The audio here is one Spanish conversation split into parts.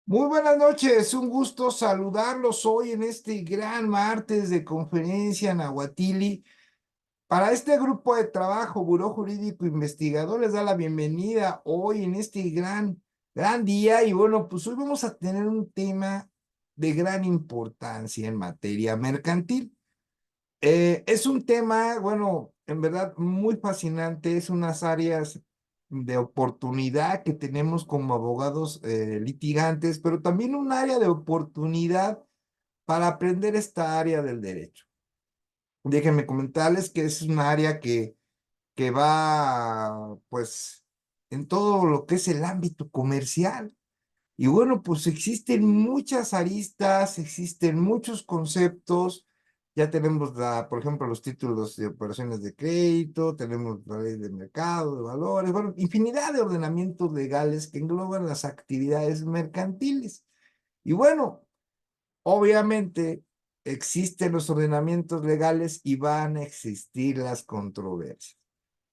Muy buenas noches, un gusto saludarlos hoy en este gran martes de conferencia Nahuatili. Para este grupo de trabajo, Buró Jurídico Investigador les da la bienvenida hoy en este gran día. Y bueno, pues hoy vamos a tener un tema de gran importancia en materia mercantil. Es un tema, bueno, en verdad muy fascinante, es unas áreas de oportunidad que tenemos como abogados litigantes, pero también un área de oportunidad para aprender esta área del derecho. Déjenme comentarles que es un área que va, pues, en todo lo que es el ámbito comercial. Y bueno, pues existen muchas aristas, existen muchos conceptos. Ya tenemos, por ejemplo, los títulos de operaciones de crédito, tenemos la ley de mercado, de valores, bueno, infinidad de ordenamientos legales que engloban las actividades mercantiles. Y bueno, obviamente existen los ordenamientos legales y van a existir las controversias.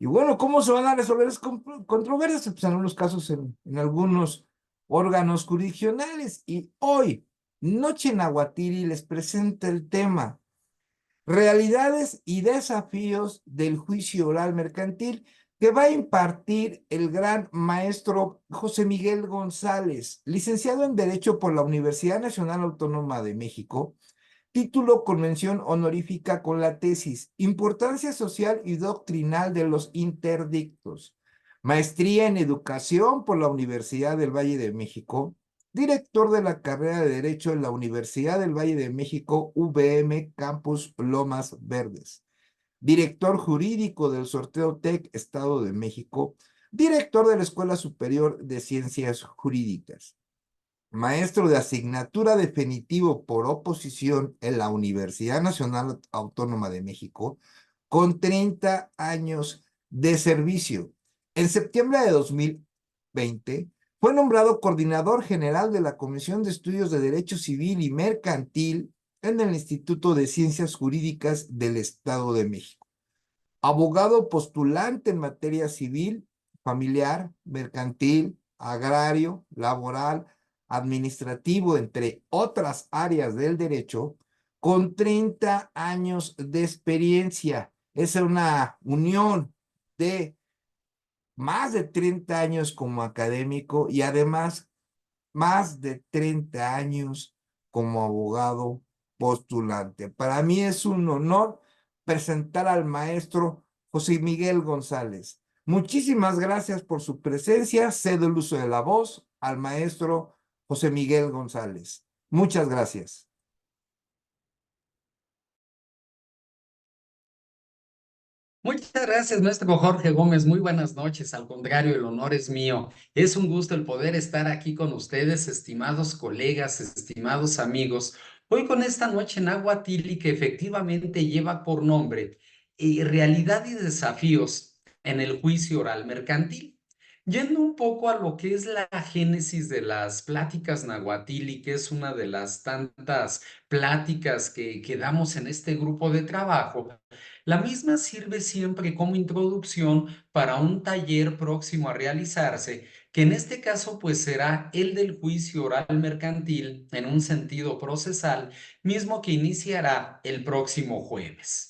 Y bueno, ¿cómo se van a resolver las controversias? Pues en algunos casos en algunos órganos jurisdiccionales. Y hoy, Noche Nahuatiri les presenta el tema Realidades y desafíos del juicio oral mercantil que va a impartir el gran maestro José Miguel González, licenciado en Derecho por la Universidad Nacional Autónoma de México, título con mención honorífica con la tesis Importancia social y doctrinal de los interdictos. Maestría en Educación por la Universidad del Valle de México. Director de la carrera de Derecho en la Universidad del Valle de México, UVM Campus Lomas Verdes. Director jurídico del Sorteo TEC Estado de México. Director de la Escuela Superior de Ciencias Jurídicas. Maestro de asignatura definitivo por oposición en la Universidad Nacional Autónoma de México, con 30 años de servicio. En septiembre de 2020, fue nombrado coordinador general de la Comisión de Estudios de Derecho Civil y Mercantil en el Instituto de Ciencias Jurídicas del Estado de México. Abogado postulante en materia civil, familiar, mercantil, agrario, laboral, administrativo, entre otras áreas del derecho, con 30 años de experiencia. Es una unión de más de 30 años como académico y además más de 30 años como abogado postulante. Para mí es un honor presentar al maestro José Miguel González. Muchísimas gracias por su presencia. Cedo el uso de la voz al maestro José Miguel González. Muchas gracias. Muchas gracias, maestro Jorge Gómez. Muy buenas noches. Al contrario, el honor es mío. Es un gusto el poder estar aquí con ustedes, estimados colegas, estimados amigos. Hoy con esta noche en Aguatili que efectivamente lleva por nombre Realidad y desafíos en el juicio oral mercantil. Yendo un poco a lo que es la génesis de las pláticas Nahuatili, que es una de las tantas pláticas que damos en este grupo de trabajo. La misma sirve siempre como introducción para un taller próximo a realizarse, que en este caso pues será el del juicio oral mercantil en un sentido procesal, mismo que iniciará el próximo jueves.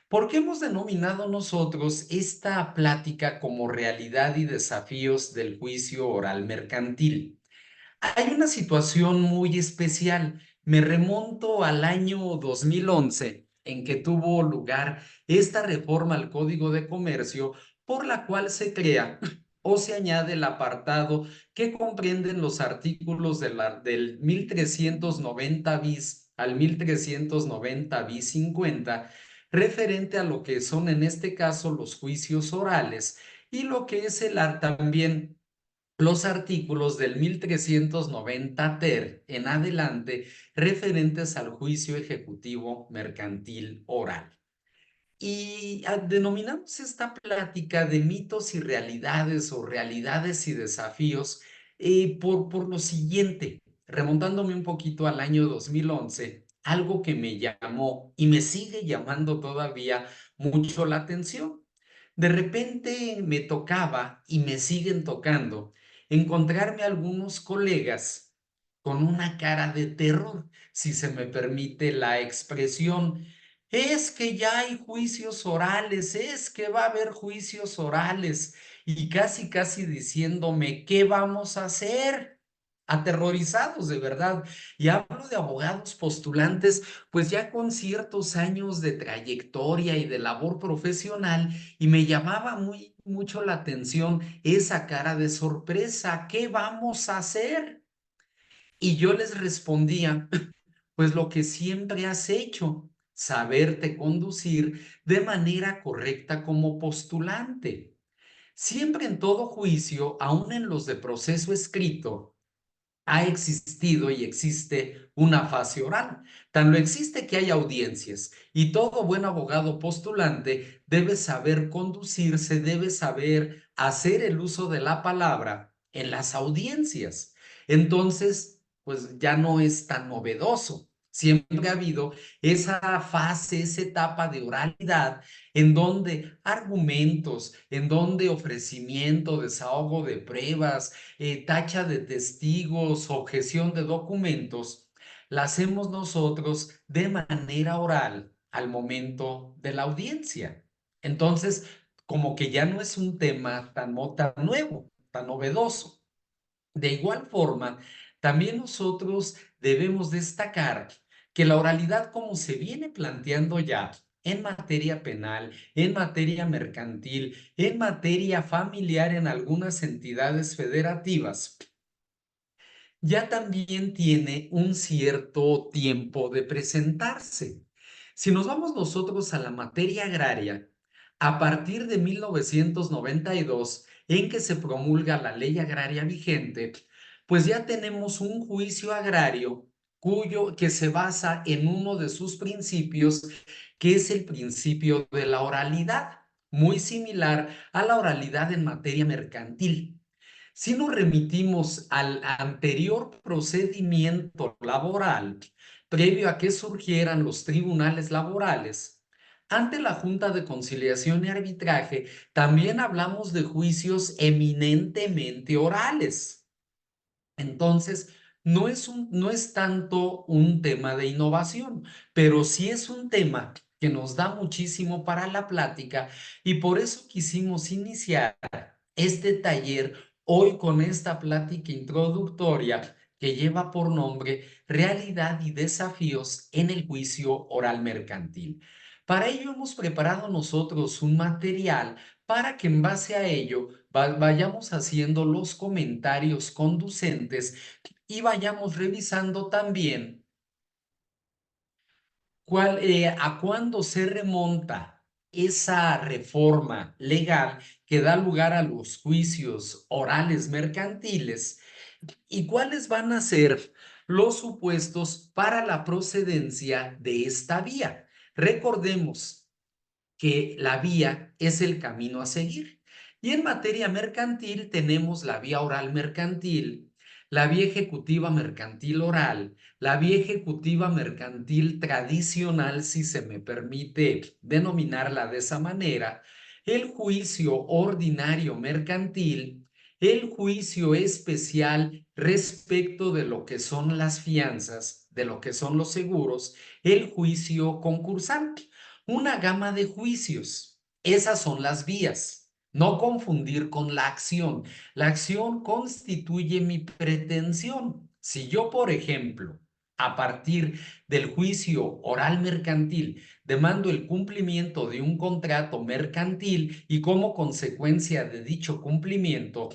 ¿Por qué hemos denominado nosotros esta plática como realidad y desafíos del juicio oral mercantil? Hay una situación muy especial. Me remonto al año 2011 en que tuvo lugar esta reforma al Código de Comercio por la cual se crea o se añade el apartado que comprenden los artículos del 1390 bis al 1390 bis 50 referente a lo que son en este caso los juicios orales y lo que es también los artículos del 1390 ter en adelante referentes al juicio ejecutivo mercantil oral. Y denominamos esta plática de mitos y realidades o realidades y desafíos por lo siguiente, remontándome un poquito al año 2011, algo que me llamó y me sigue llamando todavía mucho la atención. De repente me tocaba y me siguen tocando encontrarme algunos colegas con una cara de terror, si se me permite la expresión. Es que ya hay juicios orales, es que va a haber juicios orales, y casi, casi diciéndome, ¿qué vamos a hacer? Aterrorizados de verdad. Y hablo de abogados postulantes, pues ya con ciertos años de trayectoria y de labor profesional, y me llamaba mucho la atención esa cara de sorpresa. ¿Qué vamos a hacer? Y yo les respondía, pues lo que siempre has hecho, saberte conducir de manera correcta como postulante. Siempre en todo juicio, aun en los de proceso escrito, ha existido y existe una fase oral. Tan lo existe que hay audiencias, y todo buen abogado postulante debe saber conducirse, debe saber hacer el uso de la palabra en las audiencias. Entonces, pues ya no es tan novedoso. Siempre ha habido esa fase, esa etapa de oralidad en donde argumentos, en donde ofrecimiento, desahogo de pruebas, tacha de testigos, objeción de documentos, la hacemos nosotros de manera oral al momento de la audiencia. Entonces, como que ya no es un tema tan nuevo, tan novedoso. De igual forma, también nosotros debemos destacar que la oralidad, como se viene planteando ya en materia penal, en materia mercantil, en materia familiar en algunas entidades federativas, ya también tiene un cierto tiempo de presentarse. Si nos vamos nosotros a la materia agraria, a partir de 1992, en que se promulga la ley agraria vigente, pues ya tenemos un juicio agrario que se basa en uno de sus principios, que es el principio de la oralidad, muy similar a la oralidad en materia mercantil. Si nos remitimos al anterior procedimiento laboral, previo a que surgieran los tribunales laborales, ante la Junta de Conciliación y Arbitraje, también hablamos de juicios eminentemente orales. Entonces, no es tanto un tema de innovación, pero sí es un tema que nos da muchísimo para la plática, y por eso quisimos iniciar este taller hoy con esta plática introductoria que lleva por nombre Realidad y desafíos en el juicio oral mercantil. Para ello hemos preparado nosotros un material para que en base a ello vayamos haciendo los comentarios conducentes y vayamos revisando también a cuándo se remonta esa reforma legal que da lugar a los juicios orales mercantiles, y cuáles van a ser los supuestos para la procedencia de esta vía. Recordemos que la vía es el camino a seguir. Y en materia mercantil tenemos la vía oral mercantil, la vía ejecutiva mercantil oral, la vía ejecutiva mercantil tradicional, si se me permite denominarla de esa manera, el juicio ordinario mercantil, el juicio especial respecto de lo que son las fianzas, de lo que son los seguros, el juicio concursal. Una gama de juicios. Esas son las vías. No confundir con la acción. La acción constituye mi pretensión. Si yo, por ejemplo, a partir del juicio oral mercantil, demando el cumplimiento de un contrato mercantil y como consecuencia de dicho cumplimiento,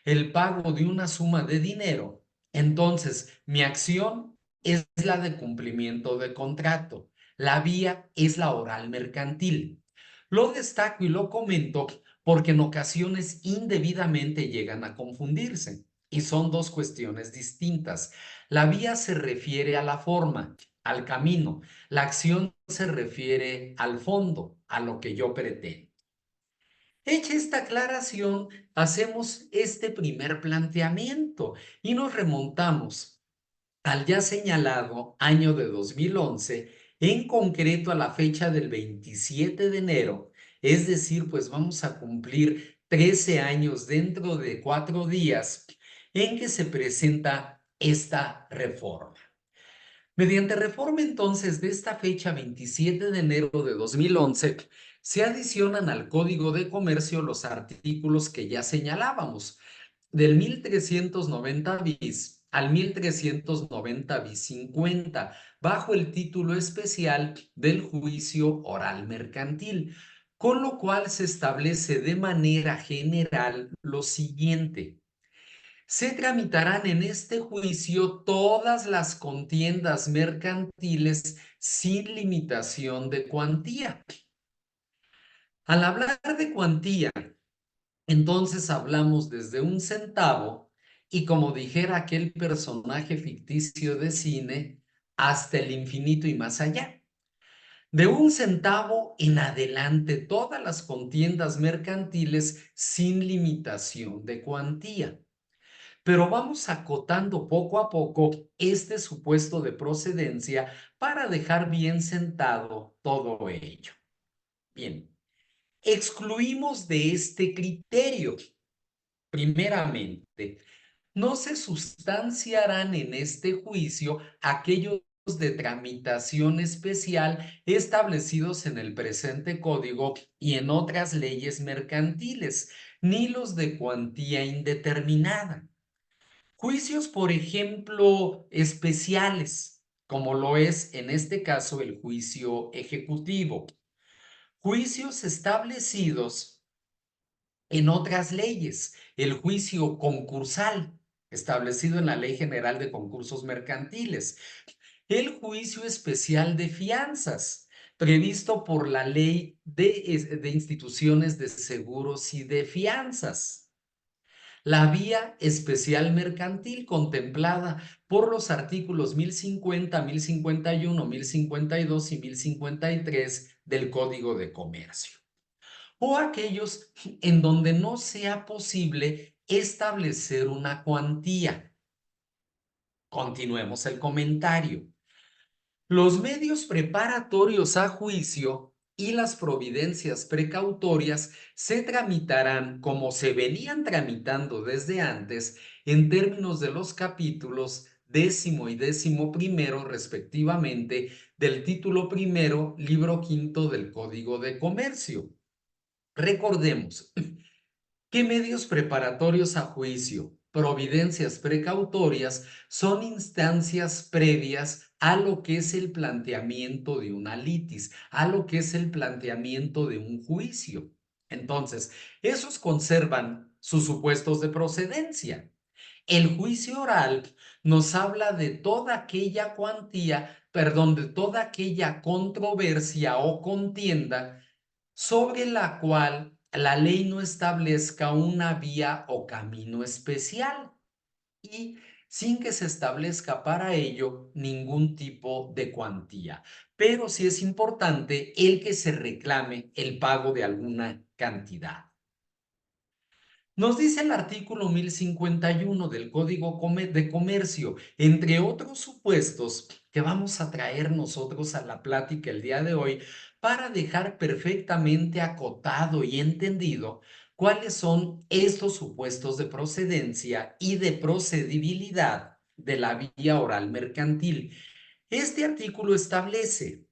el pago de una suma de dinero, entonces mi acción es la de cumplimiento de contrato. La vía es la oral mercantil. Lo destaco y lo comento porque en ocasiones indebidamente llegan a confundirse, y son dos cuestiones distintas. La vía se refiere a la forma, al camino. La acción se refiere al fondo, a lo que yo pretendo. Hecha esta aclaración, hacemos este primer planteamiento y nos remontamos al ya señalado año de 2011, en concreto a la fecha del 27 de enero, es decir, pues vamos a cumplir 13 años dentro de 4 días, en que se presenta esta reforma. Mediante reforma entonces de esta fecha 27 de enero de 2011, se adicionan al Código de Comercio los artículos que ya señalábamos, del 1390 bis al 1390 bis 50, bajo el título especial del juicio oral mercantil, con lo cual se establece de manera general lo siguiente. Se tramitarán en este juicio todas las contiendas mercantiles sin limitación de cuantía. Al hablar de cuantía, entonces hablamos desde 1 centavo y, como dijera aquel personaje ficticio de cine, hasta el infinito y más allá. De 1 centavo en adelante, todas las contiendas mercantiles sin limitación de cuantía. Pero vamos acotando poco a poco este supuesto de procedencia para dejar bien sentado todo ello. Bien, excluimos de este criterio. Primeramente, no se sustanciarán en este juicio aquellos de tramitación especial establecidos en el presente código y en otras leyes mercantiles, ni los de cuantía indeterminada. Juicios, por ejemplo, especiales, como lo es en este caso el juicio ejecutivo. Juicios establecidos en otras leyes, el juicio concursal, establecido en la Ley General de Concursos Mercantiles. El juicio especial de fianzas, previsto por la Ley de Instituciones de Seguros y de Fianzas. La vía especial mercantil contemplada por los artículos 1050, 1051, 1052 y 1053 del Código de Comercio. O aquellos en donde no sea posible establecer una cuantía. Continuemos el comentario. Los medios preparatorios a juicio y las providencias precautorias se tramitarán como se venían tramitando desde antes en términos de los capítulos 10º y 11º respectivamente del título primero, libro quinto del Código de Comercio. Recordemos, ¿qué medios preparatorios a juicio, providencias precautorias son instancias previas a lo que es el planteamiento de una litis, a lo que es el planteamiento de un juicio? Entonces, esos conservan sus supuestos de procedencia. El juicio oral nos habla de toda aquella cuantía, perdón, de toda aquella controversia o contienda sobre la cual la ley no establezca una vía o camino especial y sin que se establezca para ello ningún tipo de cuantía. Pero sí es importante el que se reclame el pago de alguna cantidad. Nos dice el artículo 1051 del Código de Comercio, entre otros supuestos que vamos a traer nosotros a la plática el día de hoy, para dejar perfectamente acotado y entendido cuáles son estos supuestos de procedencia y de procedibilidad de la vía oral mercantil. Este artículo establece: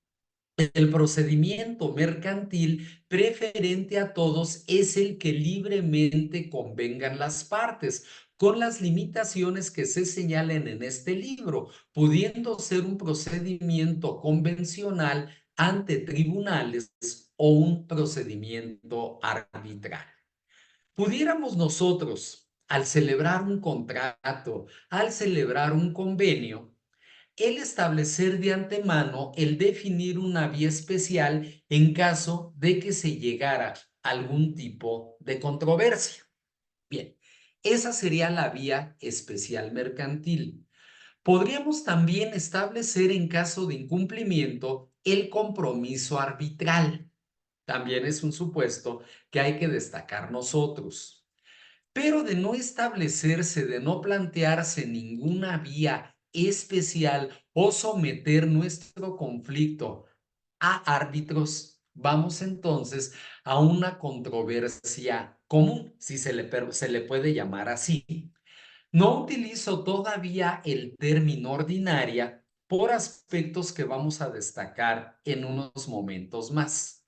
el procedimiento mercantil preferente a todos es el que libremente convengan las partes, con las limitaciones que se señalen en este libro, pudiendo ser un procedimiento convencional ante tribunales o un procedimiento arbitral. Pudiéramos nosotros, al celebrar un contrato, al celebrar un convenio, el establecer de antemano, el definir una vía especial en caso de que se llegara a algún tipo de controversia. Bien, esa sería la vía especial mercantil. Podríamos también establecer, en caso de incumplimiento, el compromiso arbitral. También es un supuesto que hay que destacar nosotros. Pero de no establecerse, de no plantearse ninguna vía especial o someter nuestro conflicto a árbitros, vamos entonces a una controversia común, si se le puede llamar así. No utilizo todavía el término ordinaria por aspectos que vamos a destacar en unos momentos más.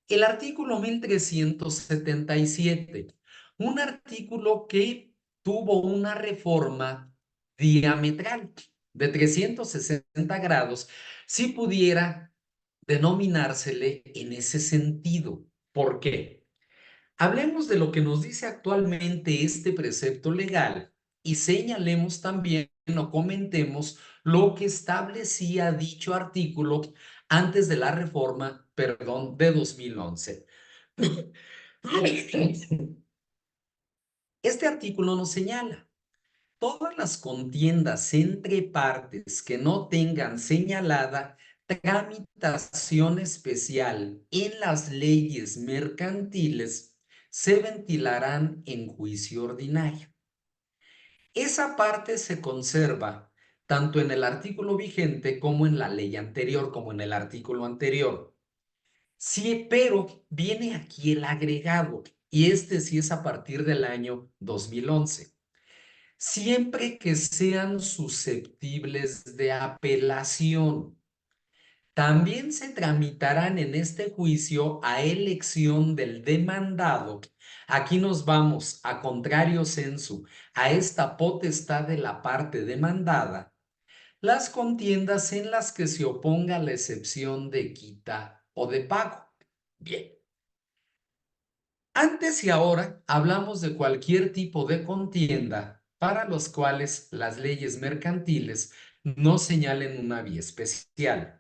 El artículo 1377, un artículo que tuvo una reforma diametral de 360 grados, si pudiera denominársele en ese sentido. ¿Por qué? Hablemos de lo que nos dice actualmente este precepto legal y señalemos también o comentemos lo que establecía dicho artículo antes de la reforma, perdón, de 2011. Este artículo nos señala: todas las contiendas entre partes que no tengan señalada tramitación especial en las leyes mercantiles se ventilarán en juicio ordinario. Esa parte se conserva tanto en el artículo vigente como en la ley anterior, como en el artículo anterior. Sí, pero viene aquí el agregado, y este sí es a partir del año 2011. Siempre que sean susceptibles de apelación, también se tramitarán en este juicio a elección del demandado. Aquí nos vamos a contrario sensu a esta potestad de la parte demandada, las contiendas en las que se oponga la excepción de quita o de pago. Bien. Antes y ahora hablamos de cualquier tipo de contienda para los cuales las leyes mercantiles no señalen una vía especial.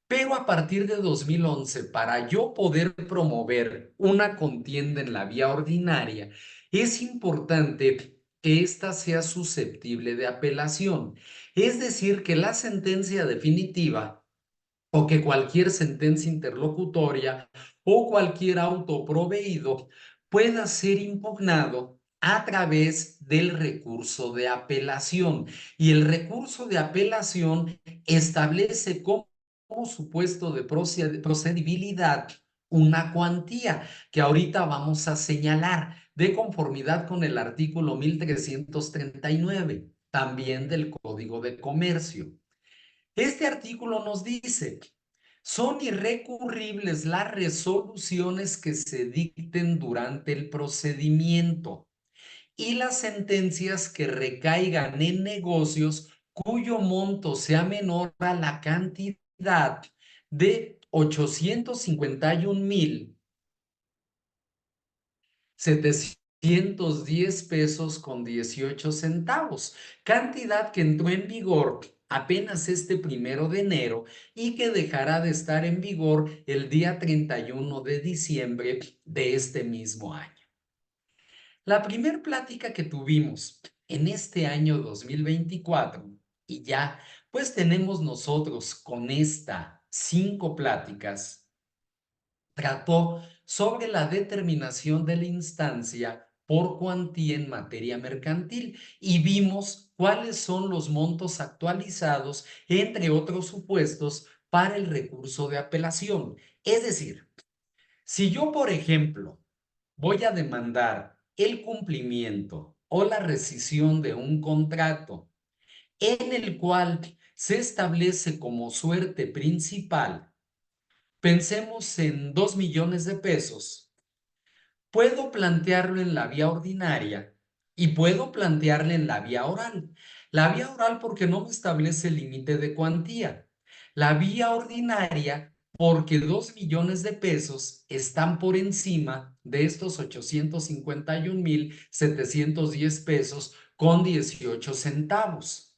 Pero a partir de 2011, para yo poder promover una contienda en la vía ordinaria, es importante que ésta sea susceptible de apelación. Es decir, que la sentencia definitiva o que cualquier sentencia interlocutoria o cualquier auto proveído pueda ser impugnado a través del recurso de apelación. Y el recurso de apelación establece como supuesto de procedibilidad una cuantía que ahorita vamos a señalar de conformidad con el artículo 1339, también del Código de Comercio. Este artículo nos dice: son irrecurribles las resoluciones que se dicten durante el procedimiento y las sentencias que recaigan en negocios cuyo monto sea menor a la cantidad de 851,710 pesos con 18 centavos, cantidad que entró en vigor apenas este 1 de enero y que dejará de estar en vigor el día 31 de diciembre de este mismo año. La primer plática que tuvimos en este año 2024, y ya pues tenemos nosotros con esta 5 pláticas, trató sobre la determinación de la instancia por cuantía en materia mercantil y vimos cuáles son los montos actualizados, entre otros supuestos, para el recurso de apelación. Es decir, si yo, por ejemplo, voy a demandar el cumplimiento o la rescisión de un contrato en el cual se establece como suerte principal, pensemos en 2 millones de pesos, puedo plantearlo en la vía ordinaria y puedo plantearlo en la vía oral. La vía oral porque no me establece límite de cuantía. La vía ordinaria porque 2 millones de pesos están por encima de estos 851,710 pesos con 18 centavos.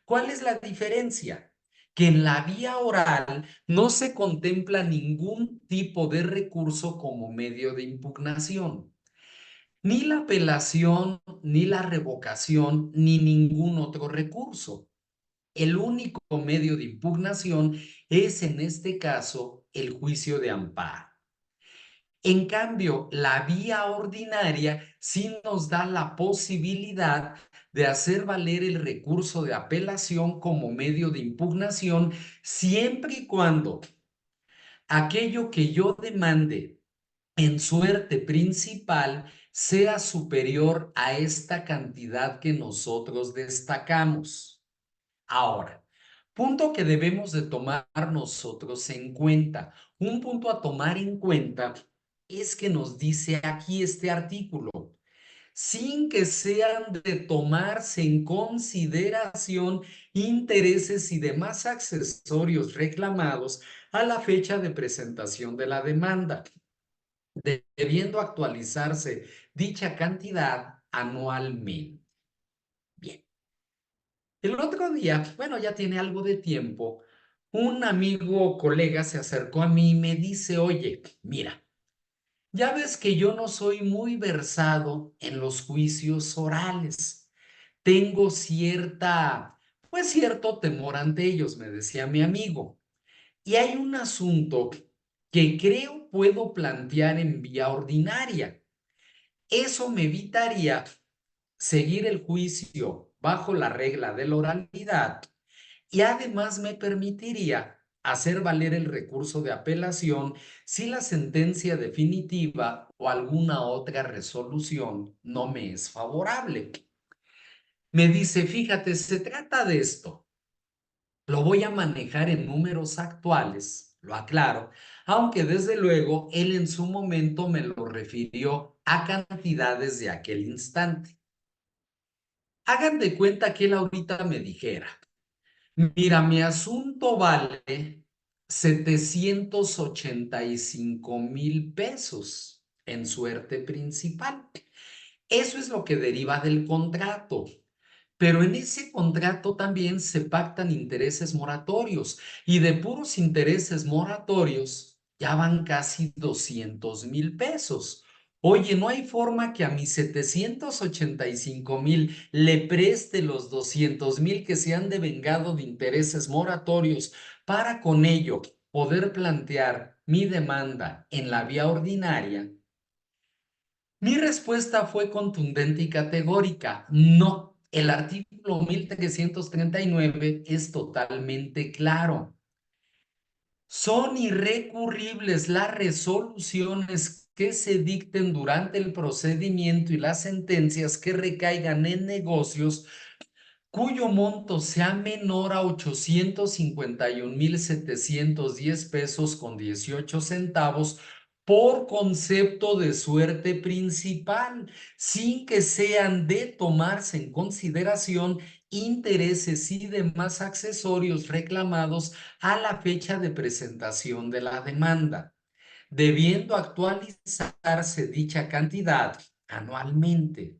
¿Cuál es la diferencia? Que en la vía oral no se contempla ningún tipo de recurso como medio de impugnación. Ni la apelación, ni la revocación, ni ningún otro recurso. El único medio de impugnación es en este caso el juicio de amparo. En cambio, la vía ordinaria sí nos da la posibilidad de hacer valer el recurso de apelación como medio de impugnación siempre y cuando aquello que yo demande en suerte principal sea superior a esta cantidad que nosotros destacamos. Ahora, punto que debemos de tomar nosotros en cuenta. Un punto a tomar en cuenta es que nos dice aquí este artículo, sin que sean de tomarse en consideración intereses y demás accesorios reclamados a la fecha de presentación de la demanda, debiendo actualizarse dicha cantidad anualmente. Bien. El otro día, bueno, ya tiene algo de tiempo, un amigo o colega se acercó a mí y me dice, oye, mira, ya ves que yo no soy muy versado en los juicios orales. Tengo pues cierto temor ante ellos, me decía mi amigo. Y hay un asunto que creo puedo plantear en vía ordinaria. Eso me evitaría seguir el juicio bajo la regla de la oralidad y además me permitiría hacer valer el recurso de apelación si la sentencia definitiva o alguna otra resolución no me es favorable. Me dice, fíjate, se trata de esto. Lo voy a manejar en números actuales, lo aclaro, aunque desde luego él en su momento me lo refirió a cantidades de aquel instante. Hagan de cuenta que él ahorita me dijera, mira, mi asunto vale 785,000 pesos en suerte principal. Eso es lo que deriva del contrato. Pero en ese contrato también se pactan intereses moratorios y de puros intereses moratorios ya van casi 200,000 pesos. Oye, no hay forma que a mis 785,000 le preste los 200,000 que se han devengado de intereses moratorios para con ello poder plantear mi demanda en la vía ordinaria. Mi respuesta fue contundente y categórica. No, el artículo 1339 es totalmente claro. Son irrecurribles las resoluciones que se dicten durante el procedimiento y las sentencias que recaigan en negocios cuyo monto sea menor a 851,710 pesos con 18 centavos por concepto de suerte principal, sin que sean de tomarse en consideración intereses y demás accesorios reclamados a la fecha de presentación de la demanda, debiendo actualizarse dicha cantidad anualmente.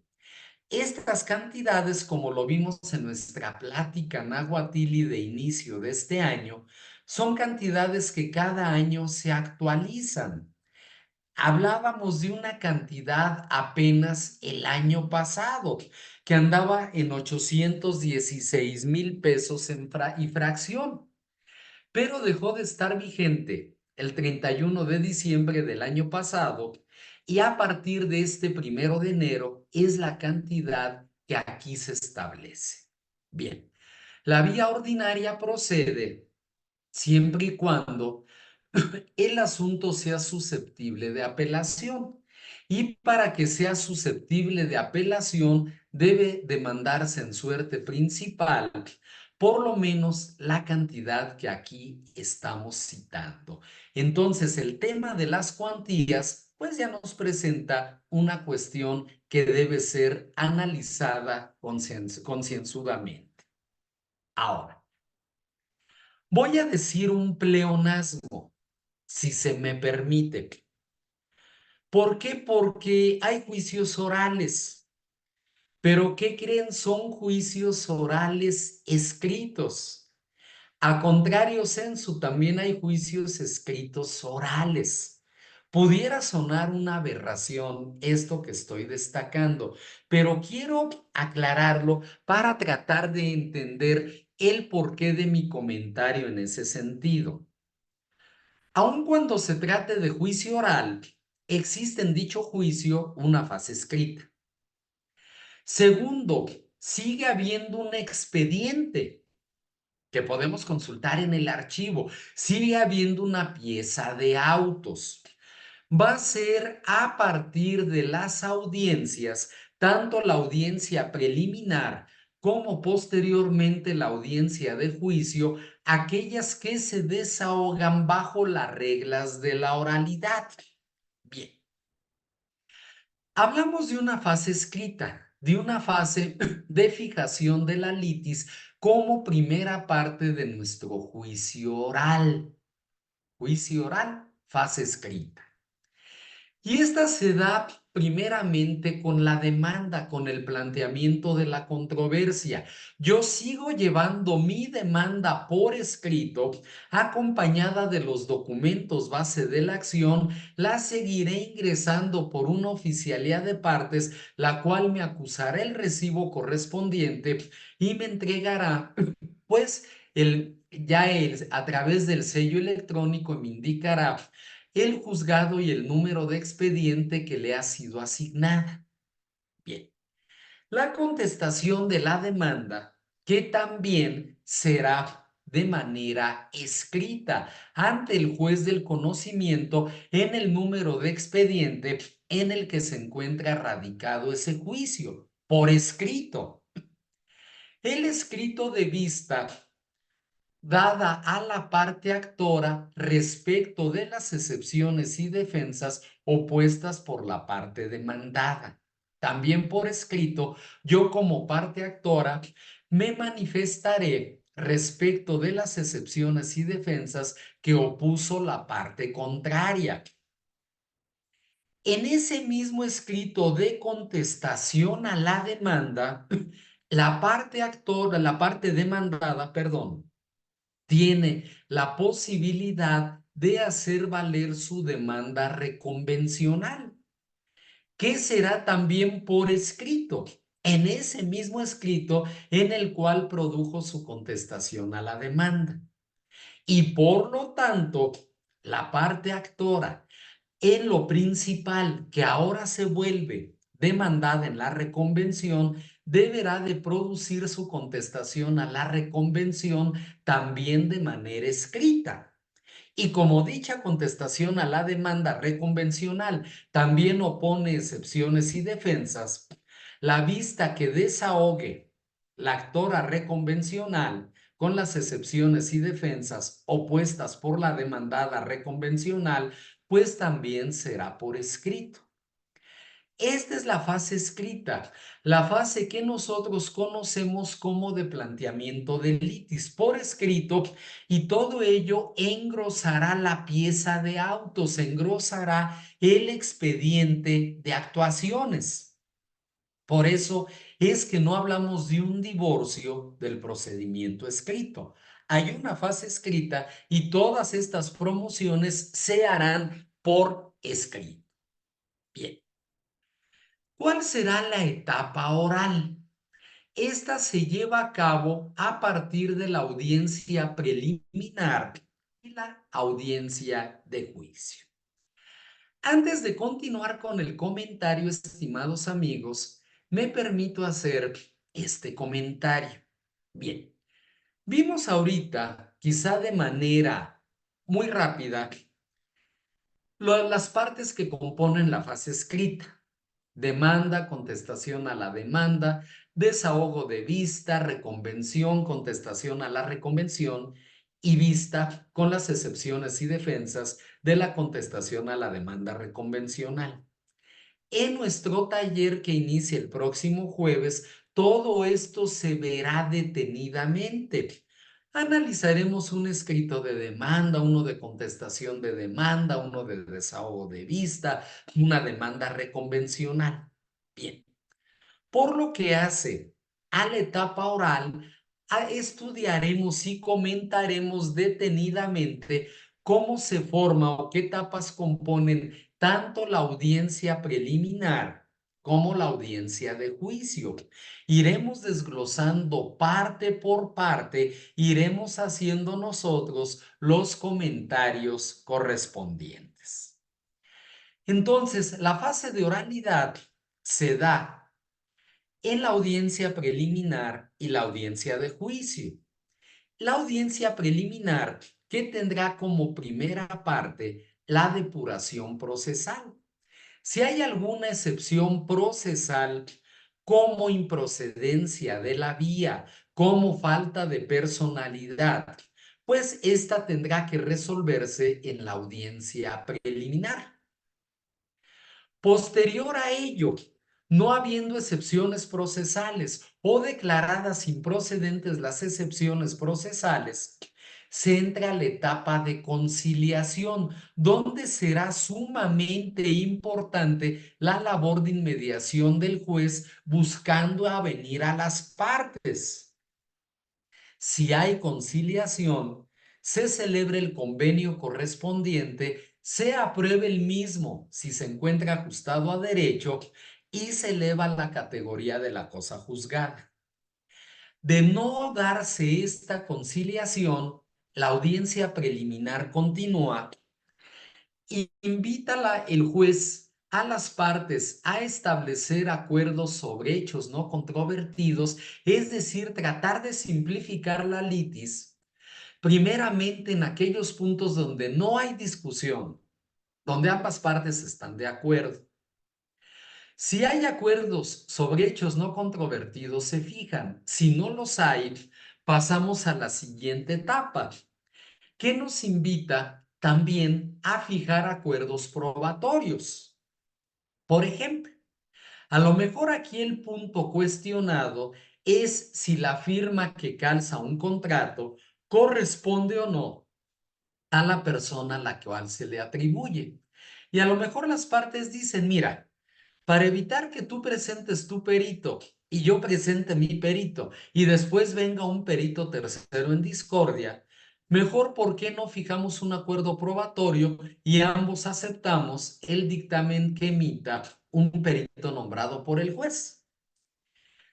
Estas cantidades, como lo vimos en nuestra plática náhuatl de inicio de este año, son cantidades que cada año se actualizan. Hablábamos de una cantidad apenas el año pasado, que andaba en 816,000 pesos y fracción, pero dejó de estar vigente el 31 de diciembre del año pasado y a partir de este 1 de enero es la cantidad que aquí se establece. Bien, la vía ordinaria procede siempre y cuando el asunto sea susceptible de apelación. Y para que sea susceptible de apelación, debe demandarse en suerte principal por lo menos la cantidad que aquí estamos citando. Entonces, el tema de las cuantías, pues ya nos presenta una cuestión que debe ser analizada concienzudamente. Ahora, voy a decir un pleonasmo, si se me permite. ¿Por qué? Porque hay juicios orales. Pero ¿qué creen? Son juicios orales escritos. A contrario censu, también hay juicios escritos orales. Pudiera sonar una aberración esto que estoy destacando, pero quiero aclararlo para tratar de entender el porqué de mi comentario en ese sentido. Aun cuando se trate de juicio oral, existe en dicho juicio una fase escrita. Segundo, sigue habiendo un expediente que podemos consultar en el archivo. Sigue habiendo una pieza de autos. va a ser a partir de las audiencias, tanto la audiencia preliminar como posteriormente la audiencia de juicio, aquellas que se desahogan bajo las reglas de la oralidad. Bien, hablamos de una fase escrita, de una fase de fijación de la litis como primera parte de nuestro juicio oral. Juicio oral, fase escrita. Y esta se da primeramente con la demanda, con el planteamiento de la controversia. Yo sigo llevando mi demanda por escrito, acompañada de los documentos base de la acción, la seguiré ingresando por una oficialía de partes, la cual me acusará el recibo correspondiente y me entregará, pues, a través del sello electrónico me indicará el juzgado y el número de expediente que le ha sido asignada. Bien, la contestación de la demanda, que también será de manera escrita ante el juez del conocimiento en el número de expediente en el que se encuentra radicado ese juicio, por escrito. El escrito de vista dada a la parte actora respecto de las excepciones y defensas opuestas por la parte demandada. También por escrito, yo como parte actora me manifestaré respecto de las excepciones y defensas que opuso la parte contraria. En ese mismo escrito de contestación a la demanda, la parte actora, la parte demandada, perdón, tiene la posibilidad de hacer valer su demanda reconvencional, que será también por escrito, en ese mismo escrito en el cual produjo su contestación a la demanda. Y por lo tanto, la parte actora en lo principal que ahora se vuelve demandada en la reconvención, deberá de producir su contestación a la reconvención también de manera escrita. Y como dicha contestación a la demanda reconvencional también opone excepciones y defensas, la vista que desahogue la actora reconvencional con las excepciones y defensas opuestas por la demandada reconvencional, pues también será por escrito. Esta es la fase escrita, la fase que nosotros conocemos como de planteamiento de litis por escrito, y todo ello engrosará la pieza de autos, engrosará el expediente de actuaciones. Por eso es que no hablamos de un divorcio del procedimiento escrito. Hay una fase escrita y todas estas promociones se harán por escrito. Bien. ¿Cuál será la etapa oral? Esta se lleva a cabo a partir de la audiencia preliminar y la audiencia de juicio. Antes de continuar con el comentario, estimados amigos, me permito hacer este comentario. Bien, vimos ahorita, quizá de manera muy rápida, las partes que componen la fase escrita. Demanda, contestación a la demanda, desahogo de vista, reconvención, contestación a la reconvención y vista con las excepciones y defensas de la contestación a la demanda reconvencional. En nuestro taller que inicia el próximo jueves, todo esto se verá detenidamente. Analizaremos un escrito de demanda, uno de contestación de demanda, uno de desahogo de vista, una demanda reconvencional. Bien, por lo que hace a la etapa oral, estudiaremos y comentaremos detenidamente cómo se forma o qué etapas componen tanto la audiencia preliminar como la audiencia de juicio. Iremos desglosando parte por parte, iremos haciendo nosotros los comentarios correspondientes. Entonces, la fase de oralidad se da en la audiencia preliminar y la audiencia de juicio. La audiencia preliminar, que tendrá como primera parte la depuración procesal. Si hay alguna excepción procesal como improcedencia de la vía, como falta de personalidad, pues esta tendrá que resolverse en la audiencia preliminar. Posterior a ello, no habiendo excepciones procesales o declaradas improcedentes las excepciones procesales, se entra a la etapa de conciliación, donde será sumamente importante la labor de inmediación del juez buscando avenir a las partes. Si hay conciliación, se celebra el convenio correspondiente, se apruebe el mismo si se encuentra ajustado a derecho y se eleva la categoría de la cosa juzgada. De no darse esta conciliación, la audiencia preliminar continúa y invita el juez a las partes a establecer acuerdos sobre hechos no controvertidos, es decir, tratar de simplificar la litis, primeramente en aquellos puntos donde no hay discusión, donde ambas partes están de acuerdo. Si hay acuerdos sobre hechos no controvertidos, se fijan. Si no los hay, pasamos a la siguiente etapa, que nos invita también a fijar acuerdos probatorios. Por ejemplo, a lo mejor aquí el punto cuestionado es si la firma que calza un contrato corresponde o no a la persona a la cual se le atribuye. Y a lo mejor las partes dicen, mira, para evitar que tú presentes tu perito y yo presente mi perito y después venga un perito tercero en discordia, mejor ¿por qué no fijamos un acuerdo probatorio y ambos aceptamos el dictamen que emita un perito nombrado por el juez?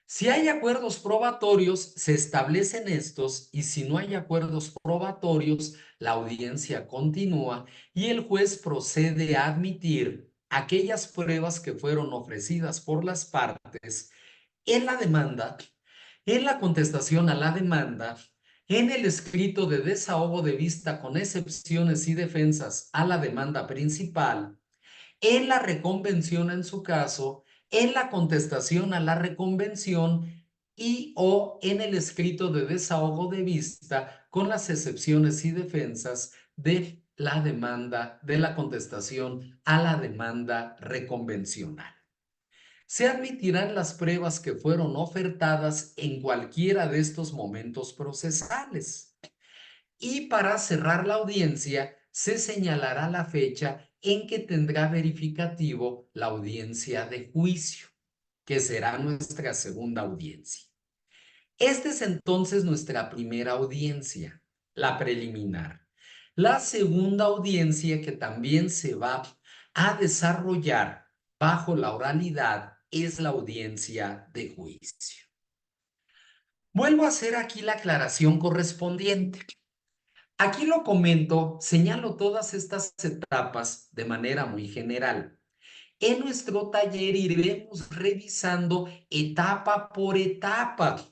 Si hay acuerdos probatorios, se establecen estos y si no hay acuerdos probatorios, la audiencia continúa y el juez procede a admitir aquellas pruebas que fueron ofrecidas por las partes en la demanda, en la contestación a la demanda, en el escrito de desahogo de vista con excepciones y defensas a la demanda principal, en la reconvención en su caso, en la contestación a la reconvención y o en el escrito de desahogo de vista con las excepciones y defensas de la demanda, de la contestación a la demanda reconvencional. Se admitirán las pruebas que fueron ofertadas en cualquiera de estos momentos procesales. Y para cerrar la audiencia, se señalará la fecha en que tendrá verificativo la audiencia de juicio, que será nuestra segunda audiencia. Esta es entonces nuestra primera audiencia, la preliminar. La segunda audiencia que también se va a desarrollar bajo la oralidad es la audiencia de juicio. Vuelvo a hacer aquí la aclaración correspondiente. Aquí lo comento, señalo todas estas etapas de manera muy general. En nuestro taller iremos revisando etapa por etapa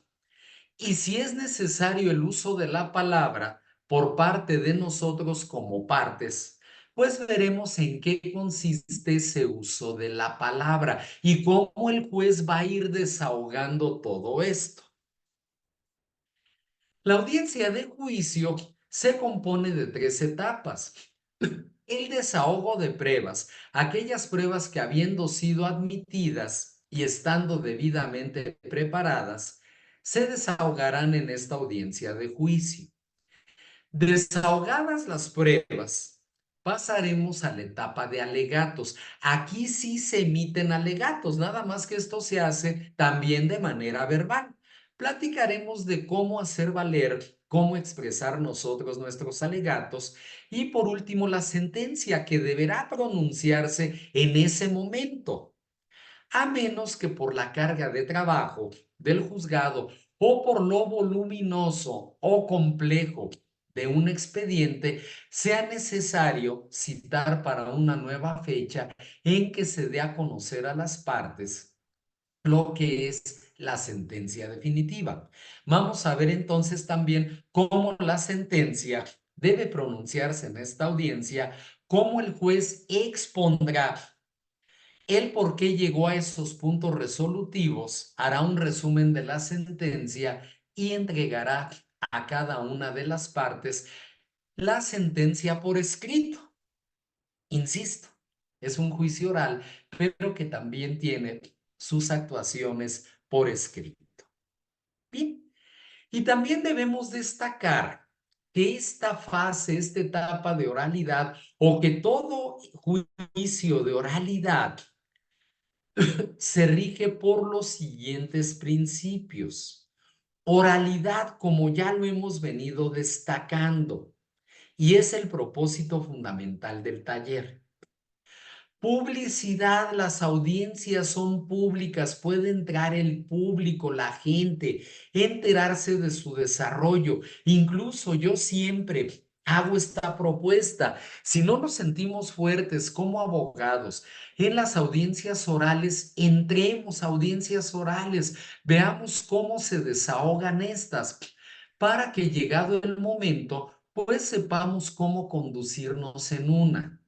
y si es necesario el uso de la palabra por parte de nosotros como partes, pues veremos en qué consiste ese uso de la palabra y cómo el juez va a ir desahogando todo esto. La audiencia de juicio se compone de 3 etapas. El desahogo de pruebas, aquellas pruebas que habiendo sido admitidas y estando debidamente preparadas, se desahogarán en esta audiencia de juicio. Desahogadas las pruebas, pasaremos a la etapa de alegatos. Aquí sí se emiten alegatos, nada más que esto se hace también de manera verbal. Platicaremos de cómo hacer valer, cómo expresar nosotros nuestros alegatos y por último la sentencia que deberá pronunciarse en ese momento, a menos que por la carga de trabajo del juzgado o por lo voluminoso o complejo de un expediente, sea necesario citar para una nueva fecha en que se dé a conocer a las partes lo que es la sentencia definitiva. Vamos a ver entonces también cómo la sentencia debe pronunciarse en esta audiencia cómo el juez expondrá el por qué llegó a esos puntos resolutivos, hará un resumen de la sentencia y entregará a cada una de las partes la sentencia por escrito. Insisto, es un juicio oral, pero que también tiene sus actuaciones por escrito. Bien, y también debemos destacar que esta fase, esta etapa de oralidad, o que todo juicio de oralidad se rige por los siguientes principios. Oralidad, como ya lo hemos venido destacando, y es el propósito fundamental del taller. Publicidad, las audiencias son públicas, puede entrar el público, la gente, enterarse de su desarrollo. Incluso yo siempre hago esta propuesta. Si no nos sentimos fuertes como abogados en las audiencias orales, entremos a audiencias orales, veamos cómo se desahogan estas, para que llegado el momento, pues sepamos cómo conducirnos en una.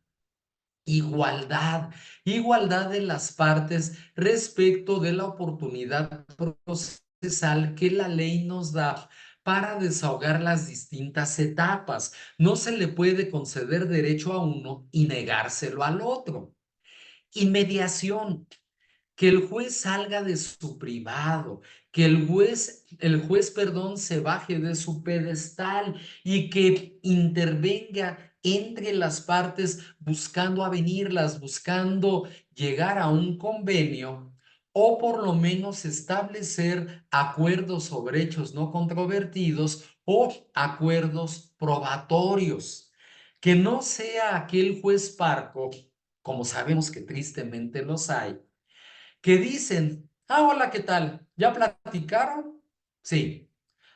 Igualdad, igualdad de las partes respecto de la oportunidad procesal que la ley nos da para desahogar las distintas etapas. No se le puede conceder derecho a uno y negárselo al otro. Inmediación, que el juez salga de su privado, que el juez, se baje de su pedestal y que intervenga entre las partes buscando avenirlas, buscando llegar a un convenio o por lo menos establecer acuerdos sobre hechos no controvertidos o acuerdos probatorios. Que no sea aquel juez parco, como sabemos que tristemente los hay, que dicen, hola, ¿qué tal? ¿Ya platicaron? Sí.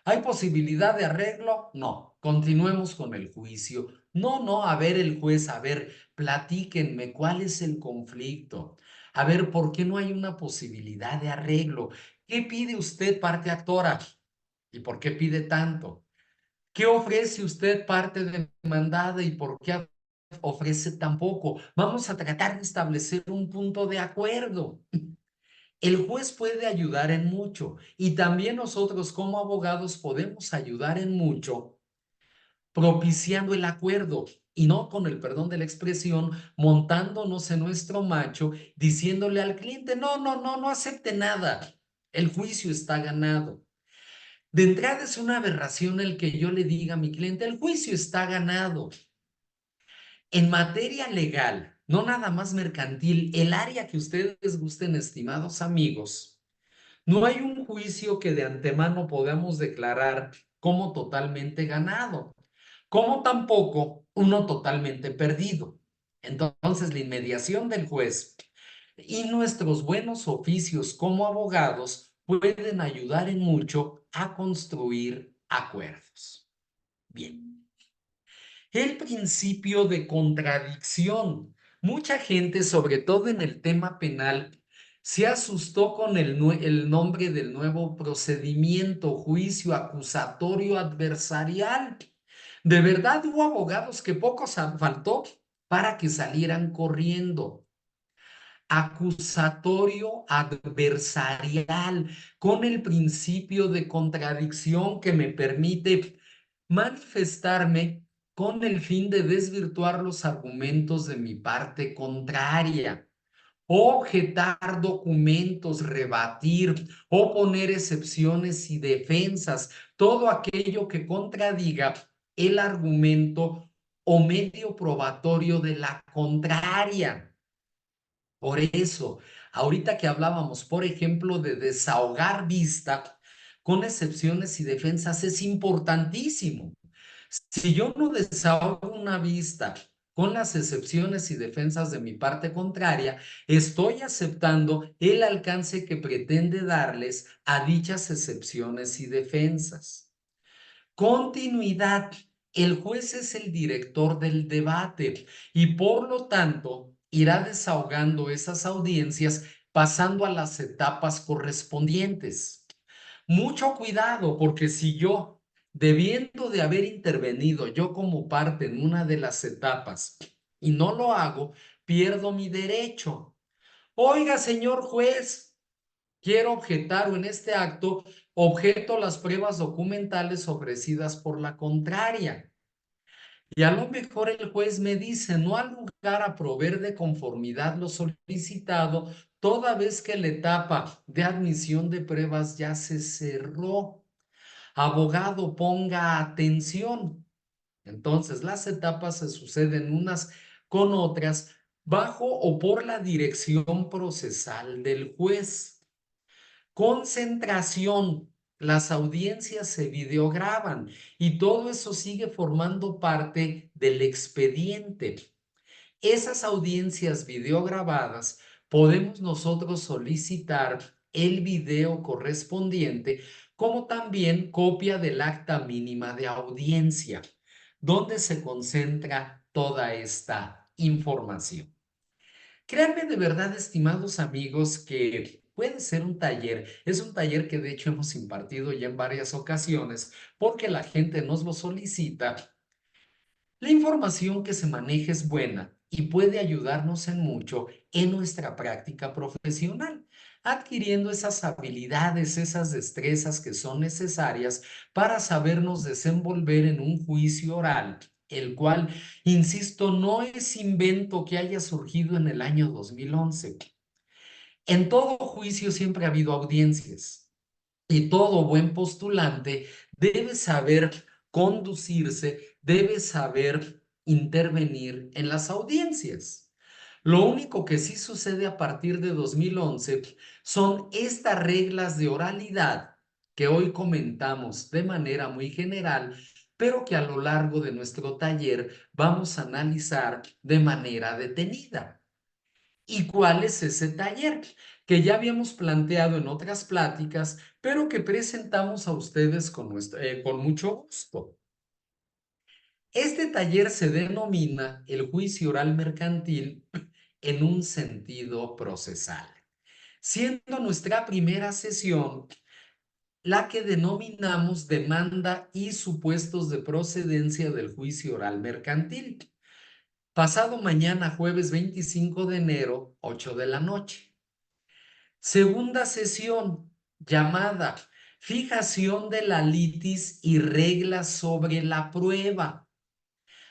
¿Hay posibilidad de arreglo? No. Continuemos con el juicio. No, no, a ver el juez, a ver, platíquenme, ¿cuál es el conflicto? A ver, ¿por qué no hay una posibilidad de arreglo? ¿Qué pide usted, parte actora? ¿Y por qué pide tanto? ¿Qué ofrece usted, parte demandada, y por qué ofrece tan poco? Vamos a tratar de establecer un punto de acuerdo. El juez puede ayudar en mucho y también nosotros como abogados podemos ayudar en mucho propiciando el acuerdo y no, con el perdón de la expresión, montándonos en nuestro macho, diciéndole al cliente, no, no, no, no acepte nada. El juicio está ganado. De entrada es una aberración el que yo le diga a mi cliente, el juicio está ganado. En materia legal, no nada más mercantil, el área que ustedes gusten, estimados amigos, no hay un juicio que de antemano podamos declarar como totalmente ganado, como tampoco uno totalmente perdido. Entonces, la inmediación del juez y nuestros buenos oficios como abogados pueden ayudar en mucho a construir acuerdos. Bien. El principio de contradicción. Mucha gente, sobre todo en el tema penal, se asustó con el nombre del nuevo procedimiento, juicio acusatorio adversarial. De verdad hubo abogados que pocos faltó para que salieran corriendo. Acusatorio adversarial, con el principio de contradicción que me permite manifestarme con el fin de desvirtuar los argumentos de mi parte contraria, objetar documentos, rebatir, oponer excepciones y defensas, todo aquello que contradiga el argumento o medio probatorio de la contraria. Por eso, ahorita que hablábamos, por ejemplo, de desahogar vista con excepciones y defensas, es importantísimo. Si yo no desahogo una vista con las excepciones y defensas de mi parte contraria, estoy aceptando el alcance que pretende darles a dichas excepciones y defensas. Continuidad. El juez es el director del debate y por lo tanto irá desahogando esas audiencias pasando a las etapas correspondientes. Mucho cuidado, porque si yo, debiendo de haber intervenido yo como parte en una de las etapas, y no lo hago, pierdo mi derecho. Oiga, señor juez, quiero objetar o en este acto objeto las pruebas documentales ofrecidas por la contraria. Y a lo mejor el juez me dice, no al lugar a proveer de conformidad lo solicitado, toda vez que la etapa de admisión de pruebas ya se cerró. Abogado, ponga atención. Entonces, las etapas se suceden unas con otras bajo o por la dirección procesal del juez. Concentración. Las audiencias se videograban y todo eso sigue formando parte del expediente. Esas audiencias videograbadas podemos nosotros solicitar el video correspondiente, como también copia del acta mínima de audiencia, donde se concentra toda esta información. Créanme de verdad, estimados amigos, que puede ser un taller. Es un taller que de hecho hemos impartido ya en varias ocasiones porque la gente nos lo solicita. La información que se maneja es buena y puede ayudarnos en mucho en nuestra práctica profesional, adquiriendo esas habilidades, esas destrezas que son necesarias para sabernos desenvolver en un juicio oral, el cual, insisto, no es invento que haya surgido en el año 2011. En todo juicio siempre ha habido audiencias. Y todo buen postulante debe saber conducirse, debe saber intervenir en las audiencias. Lo único que sí sucede a partir de 2011 son estas reglas de oralidad que hoy comentamos de manera muy general, pero que a lo largo de nuestro taller vamos a analizar de manera detenida. ¿Y cuál es ese taller? Que ya habíamos planteado en otras pláticas, pero que presentamos a ustedes con mucho gusto. Este taller se denomina el juicio oral mercantil en un sentido procesal, siendo nuestra primera sesión la que denominamos demanda y supuestos de procedencia del juicio oral mercantil. Pasado mañana, jueves 25 de enero, 8 de la noche. Segunda sesión llamada Fijación de la litis y reglas sobre la prueba,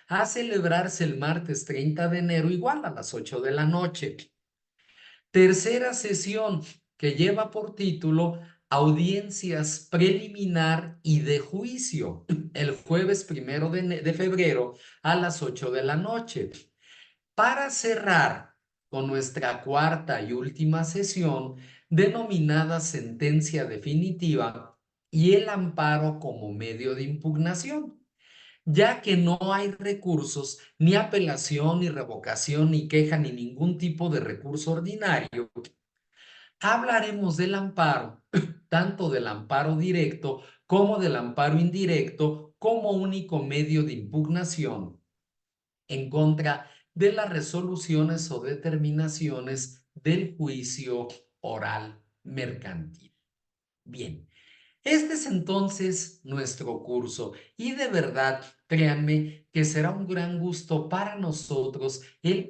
a celebrarse el martes 30 de enero igual a las 8 de la noche. Tercera sesión que lleva por título Audiencias preliminar y de juicio, el jueves 1 de febrero a las 8 de la noche. Para cerrar con nuestra cuarta y última sesión, denominada sentencia definitiva y el amparo como medio de impugnación, ya que no hay recursos, ni apelación, ni revocación, ni queja, ni ningún tipo de recurso ordinario. Hablaremos del amparo, tanto del amparo directo como del amparo indirecto, como único medio de impugnación en contra de las resoluciones o determinaciones del juicio oral mercantil. Bien, este es entonces nuestro curso y de verdad, créanme que será un gran gusto para nosotros el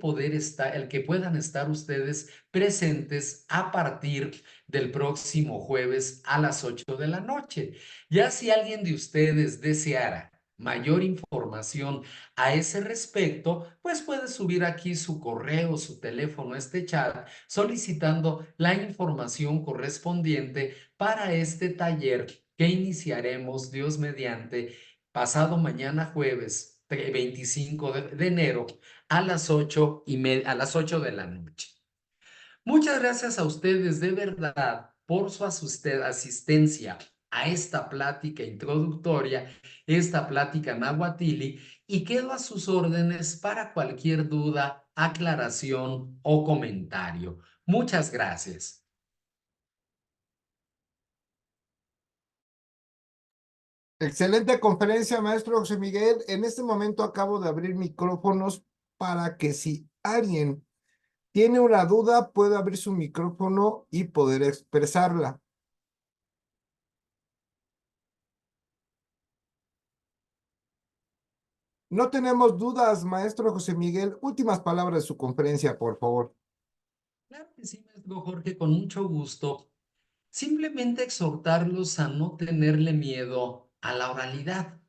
que puedan estar ustedes presentes a partir del próximo jueves a las 8 de la noche. Ya si alguien de ustedes deseara mayor información a ese respecto, pues puede subir aquí su correo, su teléfono a este chat solicitando la información correspondiente para este taller que iniciaremos, Dios mediante, pasado mañana jueves 25 de enero a las 8 de la noche. Muchas gracias a ustedes de verdad por su asistencia a esta plática introductoria, esta plática nahuatili, y quedo a sus órdenes para cualquier duda, aclaración o comentario. Muchas gracias. Excelente conferencia, maestro José Miguel. En este momento acabo de abrir micrófonos para que si alguien tiene una duda, pueda abrir su micrófono y poder expresarla. No tenemos dudas, maestro José Miguel. Últimas palabras de su conferencia, por favor. Claro que sí, maestro Jorge, con mucho gusto. Simplemente exhortarlos a no tenerle miedo a la oralidad.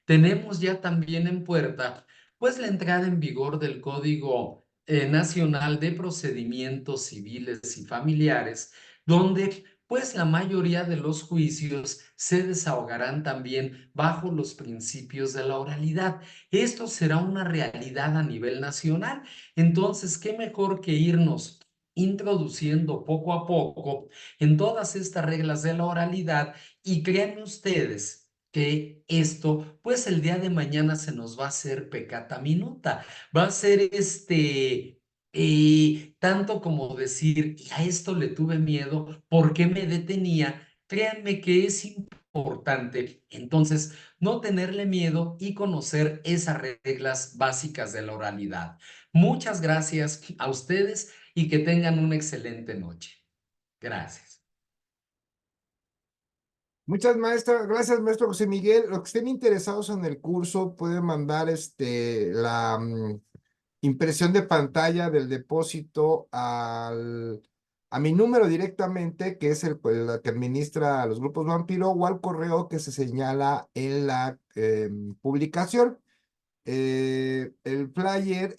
Tenemos ya también en puerta, pues la entrada en vigor del Código Nacional de Procedimientos Civiles y Familiares, donde pues la mayoría de los juicios se desahogarán también bajo los principios de la oralidad. Esto será una realidad a nivel nacional. Entonces, ¿qué mejor que irnos introduciendo poco a poco en todas estas reglas de la oralidad? Y créanme ustedes que esto, pues el día de mañana se nos va a hacer pecata minuta, va a ser tanto como decir, y a esto le tuve miedo, ¿por qué me detenía? Créanme que es importante, entonces, no tenerle miedo y conocer esas reglas básicas de la oralidad. Muchas gracias a ustedes y que tengan una excelente noche. Gracias. Muchas maestras, gracias maestro José Miguel. Los que estén interesados en el curso pueden mandar la impresión de pantalla del depósito a mi número directamente, que es el que administra a los grupos Vampiro, o al correo que se señala en la publicación. El flyer,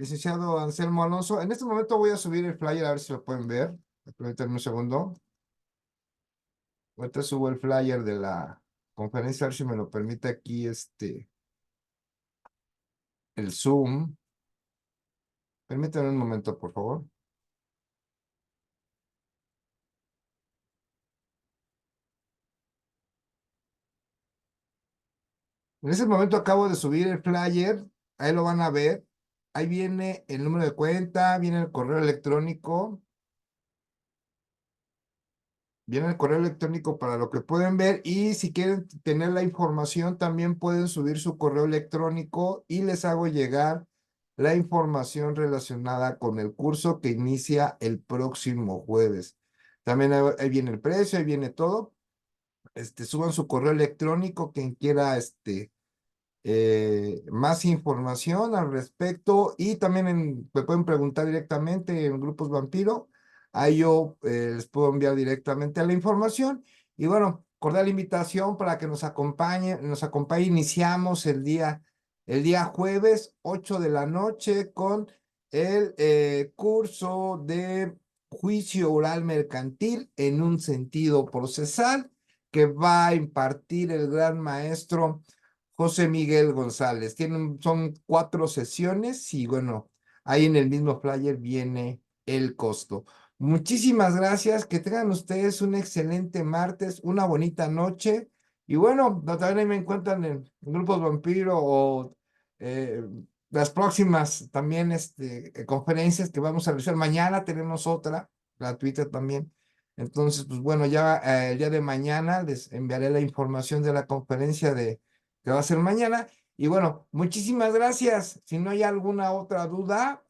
licenciado Anselmo Alonso. En este momento voy a subir el flyer a ver si lo pueden ver. Permítanme un segundo. Ahorita subo el flyer de la conferencia, a ver si me lo permite aquí el Zoom. Permítanme un momento, por favor. En ese momento acabo de subir el flyer, ahí lo van a ver. Ahí viene el número de cuenta, viene el correo electrónico. Viene el correo electrónico para lo que pueden ver, y si quieren tener la información también pueden subir su correo electrónico y les hago llegar la información relacionada con el curso que inicia el próximo jueves. También ahí viene el precio, ahí viene todo. Suban su correo electrónico, quien quiera más información al respecto, y también me pueden preguntar directamente en Grupos Vampiro. Ahí yo les puedo enviar directamente la información. Y bueno, cordial invitación para que nos acompañe. Iniciamos el día jueves, 8 de la noche, con el curso de juicio oral mercantil en un sentido procesal, que va a impartir el gran maestro José Miguel González. Son 4 sesiones y bueno, ahí en el mismo flyer viene el costo. Muchísimas gracias, que tengan ustedes un excelente martes, una bonita noche. Y bueno, también ahí me encuentran en Grupos Vampiro, o eh, las próximas también conferencias que vamos a realizar. Mañana tenemos otra gratuita también. Entonces, pues bueno, ya el día de mañana les enviaré la información de la conferencia que va a ser mañana. Y bueno, muchísimas gracias. Si no hay alguna otra duda,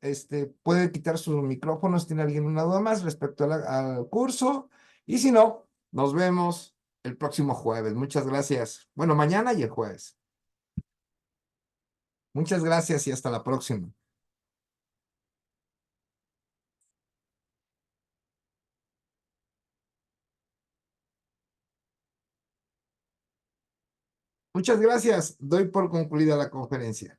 puede quitar sus micrófonos si tiene alguien una duda más respecto al curso. Y si no, nos vemos el próximo jueves. Muchas gracias. Bueno, mañana y el jueves. Muchas gracias y hasta la próxima. Muchas gracias. Doy por concluida la conferencia.